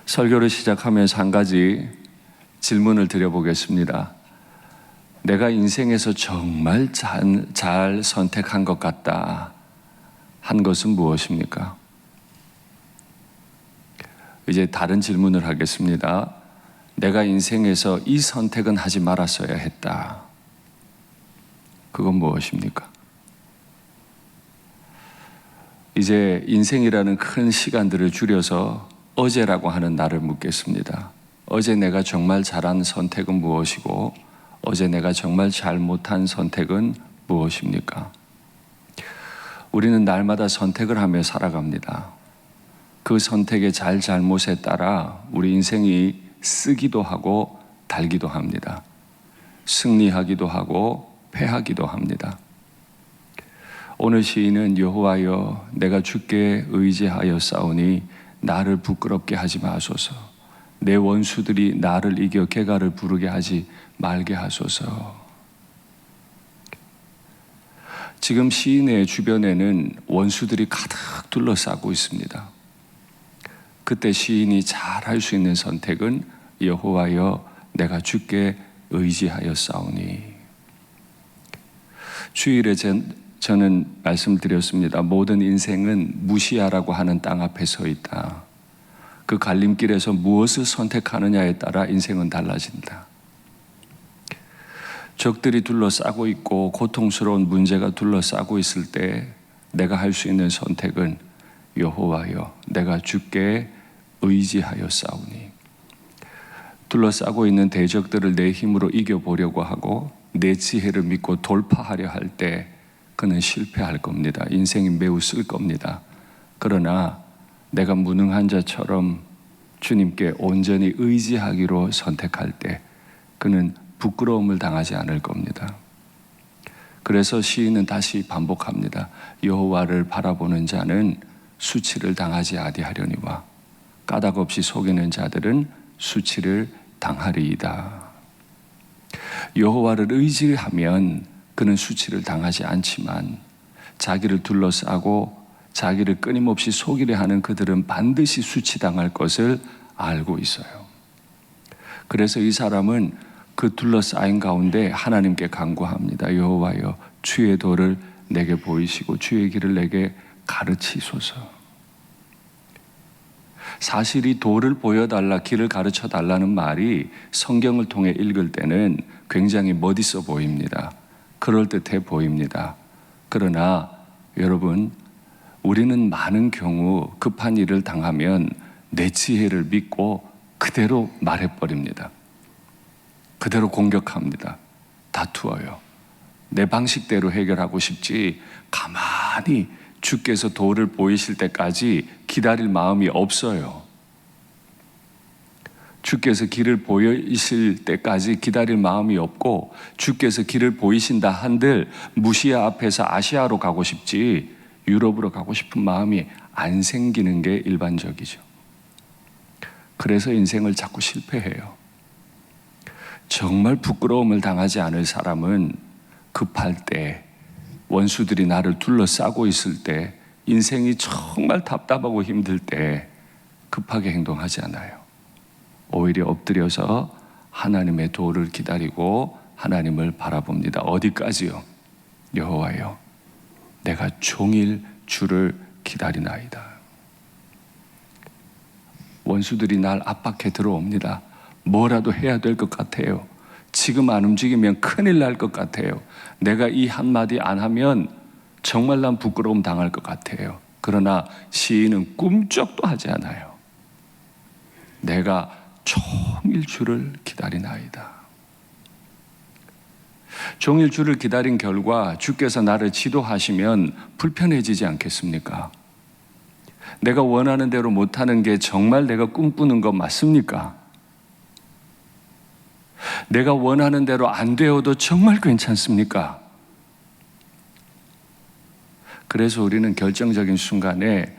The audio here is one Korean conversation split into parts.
설교를 시작하면서 한 가지 질문을 드려보겠습니다. 내가 인생에서 정말 잘 선택한 것 같다 한 것은 무엇입니까? 이제 다른 질문을 하겠습니다. 내가 인생에서 이 선택은 하지 말았어야 했다. 그건 무엇입니까? 이제 인생이라는 큰 시간들을 줄여서 어제라고 하는 날을 묻겠습니다. 어제 내가 정말 잘한 선택은 무엇이고 어제 내가 정말 잘못한 선택은 무엇입니까? 우리는 날마다 선택을 하며 살아갑니다. 그 선택의 잘못에 따라 우리 인생이 쓰기도 하고 달기도 합니다. 승리하기도 하고 패하기도 합니다. 오늘 시인은 여호와여 내가 주께 의지하여 싸우니 나를 부끄럽게 하지 마소서. 내 원수들이 나를 이겨 개가를 부르게 하지 말게 하소서. 지금 시인의 주변에는 원수들이 가득 둘러싸고 있습니다. 그때 시인이 잘 할 수 있는 선택은 여호와여 내가 주께 의지하여 싸우니. 주일에 저는 말씀드렸습니다. 모든 인생은 무시하라고 하는 땅 앞에 서 있다. 그 갈림길에서 무엇을 선택하느냐에 따라 인생은 달라진다. 적들이 둘러싸고 있고 고통스러운 문제가 둘러싸고 있을 때 내가 할 수 있는 선택은 여호와여 내가 주께 의지하여 싸우니. 둘러싸고 있는 대적들을 내 힘으로 이겨보려고 하고 내 지혜를 믿고 돌파하려 할 때 그는 실패할 겁니다. 인생이 매우 쓸 겁니다. 그러나 내가 무능한 자처럼 주님께 온전히 의지하기로 선택할 때 그는 부끄러움을 당하지 않을 겁니다. 그래서 시인은 다시 반복합니다. 여호와를 바라보는 자는 수치를 당하지 아니하려니와 까닭 없이 속이는 자들은 수치를 당하리이다. 여호와를 의지하면 그는 수치를 당하지 않지만 자기를 둘러싸고 자기를 끊임없이 속이려 하는 그들은 반드시 수치당할 것을 알고 있어요. 그래서 이 사람은 그 둘러싸인 가운데 하나님께 간구합니다. 여호와여 주의 도를 내게 보이시고 주의 길을 내게 가르치소서. 사실 이 도를 보여달라, 길을 가르쳐달라는 말이 성경을 통해 읽을 때는 굉장히 멋있어 보입니다. 그럴듯해 보입니다. 그러나 여러분, 우리는 많은 경우 급한 일을 당하면 내 지혜를 믿고 그대로 말해버립니다. 그대로 공격합니다. 다투어요. 내 방식대로 해결하고 싶지 가만히 주께서 도를 보이실 때까지 기다릴 마음이 없어요. 주께서 길을 보이실 때까지 기다릴 마음이 없고 주께서 길을 보이신다 한들 무시아 앞에서 아시아로 가고 싶지 유럽으로 가고 싶은 마음이 안 생기는 게 일반적이죠. 그래서 인생을 자꾸 실패해요. 정말 부끄러움을 당하지 않을 사람은 급할 때, 원수들이 나를 둘러싸고 있을 때, 인생이 정말 답답하고 힘들 때 급하게 행동하지 않아요. 오히려 엎드려서 하나님의 도를 기다리고 하나님을 바라봅니다. 어디까지요? 여호와여 내가 종일 주를 기다리나이다. 원수들이 날 압박해 들어옵니다. 뭐라도 해야 될 것 같아요. 지금 안 움직이면 큰일 날 것 같아요. 내가 이 한마디 안 하면 정말 난 부끄러움 당할 것 같아요. 그러나 시인은 꿈쩍도 하지 않아요. 내가 종일 주를 기다리나이다. 종일 주를 기다린 결과 주께서 나를 지도하시면 불편해지지 않겠습니까? 내가 원하는 대로 못하는 게 정말 내가 꿈꾸는 것 맞습니까? 내가 원하는 대로 안 되어도 정말 괜찮습니까? 그래서 우리는 결정적인 순간에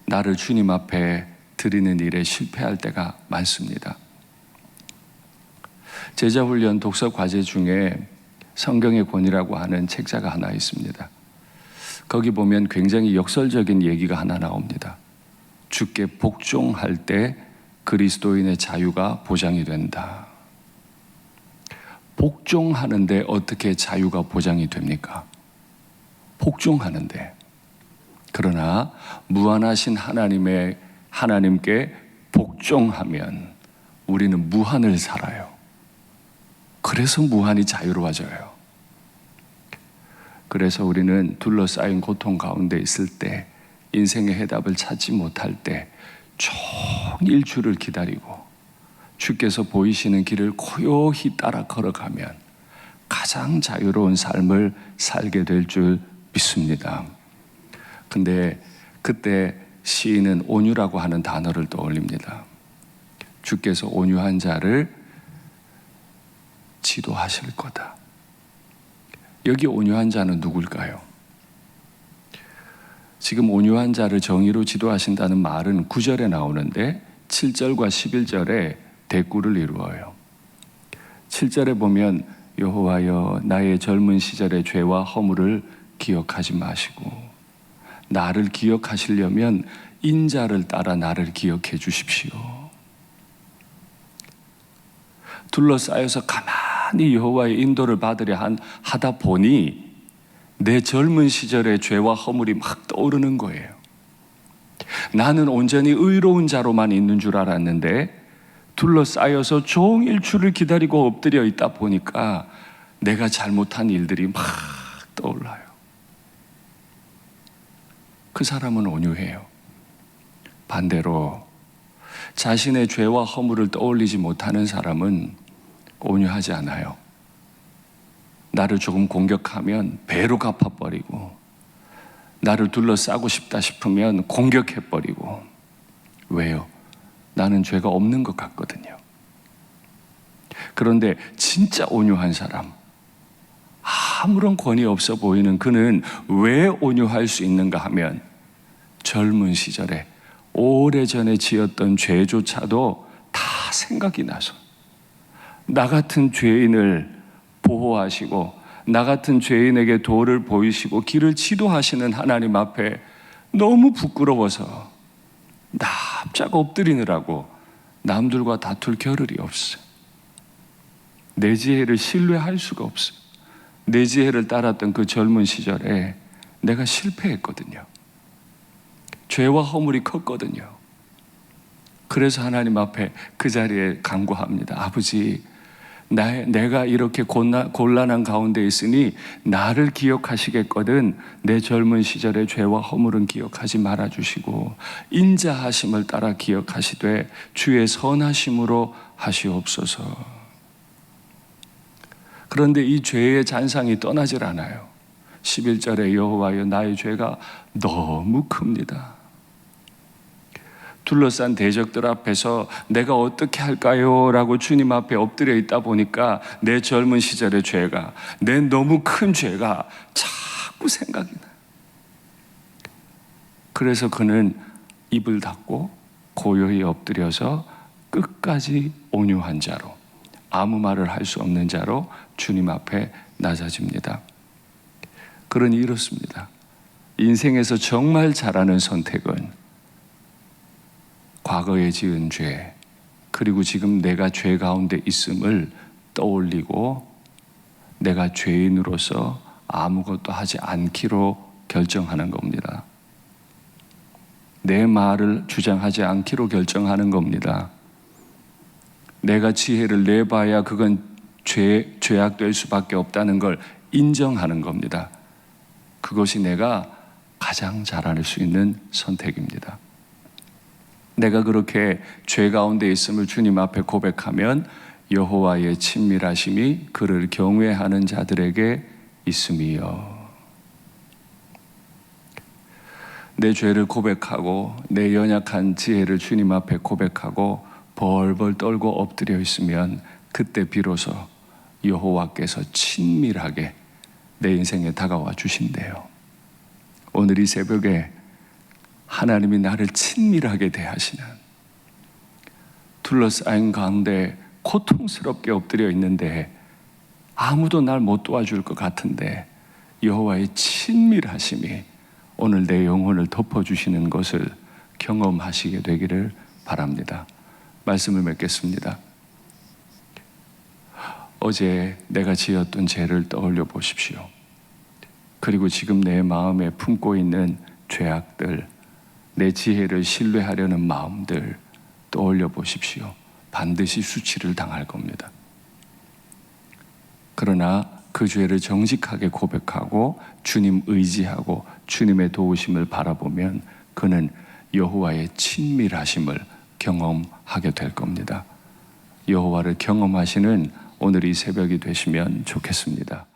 나를 주님 앞에 드리는 일에 실패할 때가 많습니다. 제자훈련 독서 과제 중에 성경의 권위라고 하는 책자가 하나 있습니다. 거기 보면 굉장히 역설적인 얘기가 하나 나옵니다. 주께 복종할 때 그리스도인의 자유가 보장이 된다. 복종하는데 어떻게 자유가 보장이 됩니까? 복종하는데. 그러나 무한하신 하나님께 복종하면 우리는 무한을 살아요. 그래서 무한히 자유로워져요. 그래서 우리는 둘러싸인 고통 가운데 있을 때, 인생의 해답을 찾지 못할 때 종일 주를 기다리고 주께서 보이시는 길을 고요히 따라 걸어가면 가장 자유로운 삶을 살게 될 줄 믿습니다. 근데 그때 시인은 온유라고 하는 단어를 떠올립니다. 주께서 온유한 자를 지도하실 거다. 여기 온유한 자는 누굴까요? 지금 온유한 자를 정의로 지도하신다는 말은 9절에 나오는데 7절과 11절에 대꾸를 이루어요. 7절에 보면 여호와여 나의 젊은 시절의 죄와 허물을 기억하지 마시고, 나를 기억하시려면 인자를 따라 나를 기억해 주십시오. 둘러싸여서 가만히 여호와의 인도를 받으려 하다 보니 내 젊은 시절의 죄와 허물이 막 떠오르는 거예요. 나는 온전히 의로운 자로만 있는 줄 알았는데 둘러싸여서 종일 주를 기다리고 엎드려 있다 보니까 내가 잘못한 일들이 막 떠올라요. 그 사람은 온유해요. 반대로 자신의 죄와 허물을 떠올리지 못하는 사람은 온유하지 않아요. 나를 조금 공격하면 배로 갚아버리고, 나를 둘러싸고 싶다 싶으면 공격해버리고. 왜요? 나는 죄가 없는 것 같거든요. 그런데 진짜 온유한 사람, 아무런 권위 없어 보이는 그는 왜 온유할 수 있는가 하면 젊은 시절에 오래전에 지었던 죄조차도 다 생각이 나서 나 같은 죄인을 보호하시고 나 같은 죄인에게 도를 보이시고 길을 지도하시는 하나님 앞에 너무 부끄러워서 납작 엎드리느라고 남들과 다툴 겨를이 없어요. 내 지혜를 신뢰할 수가 없어요. 내 지혜를 따랐던 그 젊은 시절에 내가 실패했거든요. 죄와 허물이 컸거든요. 그래서 하나님 앞에 그 자리에 간구합니다. 아버지, 내가 이렇게 곤란한 가운데 있으니 나를 기억하시겠거든 내 젊은 시절의 죄와 허물은 기억하지 말아주시고 인자하심을 따라 기억하시되 주의 선하심으로 하시옵소서. 그런데 이 죄의 잔상이 떠나질 않아요. 11절에 여호와여 나의 죄가 너무 큽니다. 둘러싼 대적들 앞에서 내가 어떻게 할까요? 라고 주님 앞에 엎드려 있다 보니까 내 젊은 시절의 죄가, 내 너무 큰 죄가 자꾸 생각이 나요. 그래서 그는 입을 닫고 고요히 엎드려서 끝까지 온유한 자로, 아무 말을 할 수 없는 자로 주님 앞에 낮아집니다. 그러니 이렇습니다. 인생에서 정말 잘하는 선택은 과거에 지은 죄, 그리고 지금 내가 죄 가운데 있음을 떠올리고 내가 죄인으로서 아무것도 하지 않기로 결정하는 겁니다. 내 말을 주장하지 않기로 결정하는 겁니다. 내가 지혜를 내봐야 그건 죄악될 수밖에 없다는 걸 인정하는 겁니다. 그것이 내가 가장 잘할 수 있는 선택입니다. 내가 그렇게 죄 가운데 있음을 주님 앞에 고백하면 여호와의 친밀하심이 그를 경외하는 자들에게 있음이요. 내 죄를 고백하고 내 연약한 지혜를 주님 앞에 고백하고 벌벌 떨고 엎드려 있으면 그때 비로소 여호와께서 친밀하게 내 인생에 다가와 주신대요. 오늘 이 새벽에 하나님이 나를 친밀하게 대하시는, 둘러싸인 가운데 고통스럽게 엎드려 있는데 아무도 날 못 도와줄 것 같은데 여호와의 친밀하심이 오늘 내 영혼을 덮어주시는 것을 경험하시게 되기를 바랍니다. 말씀을 맺겠습니다. 어제 내가 지었던 죄를 떠올려 보십시오. 그리고 지금 내 마음에 품고 있는 죄악들, 내 지혜를 신뢰하려는 마음들 떠올려 보십시오. 반드시 수치를 당할 겁니다. 그러나 그 죄를 정직하게 고백하고 주님 의지하고 주님의 도우심을 바라보면 그는 여호와의 친밀하심을 경험하게 될 겁니다. 여호와를 경험하시는 오늘 이 새벽이 되시면 좋겠습니다.